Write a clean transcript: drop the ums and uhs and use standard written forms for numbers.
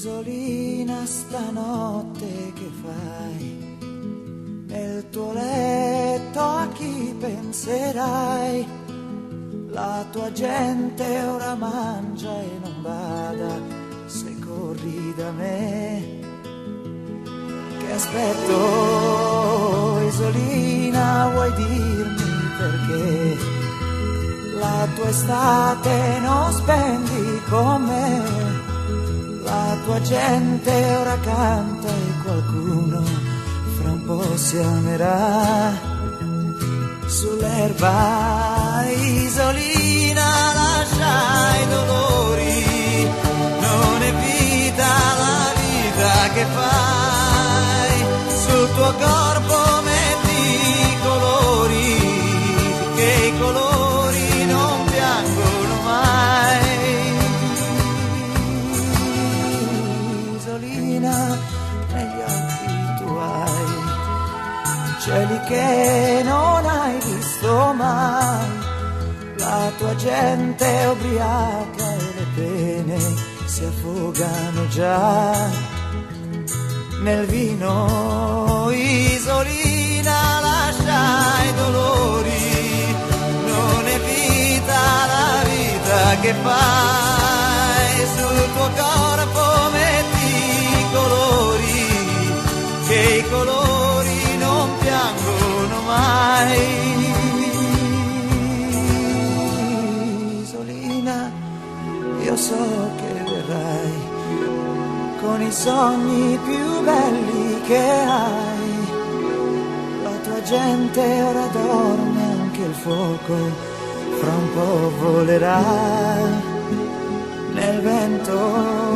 Isolina, stanotte che fai? Nel tuo letto a chi penserai? La tua gente ora mangia e non bada se corri da me. Che aspetto, Isolina, vuoi dirmi perché? La tua estate non spendi con me. La tua gente ora canta e qualcuno fra un po' si amerà. Sull'erba, Isolina, lascia i dolori, non è vita la vita che fai. Sul tuo corpo metti i colori, che i colori non piangono mai. Negli occhi tuoi cieli che non hai visto mai. La tua gente è ubriaca e le pene si affogano già nel vino. Isolina, lascia i dolori, non è vita la vita che fai. Sul tuo corpo metti colori, che i colori non piangono mai. Isolina, io so che verrai con i sogni più belli che hai. La tua gente ora dorme, anche il fuoco fra un po' volerà nel vento.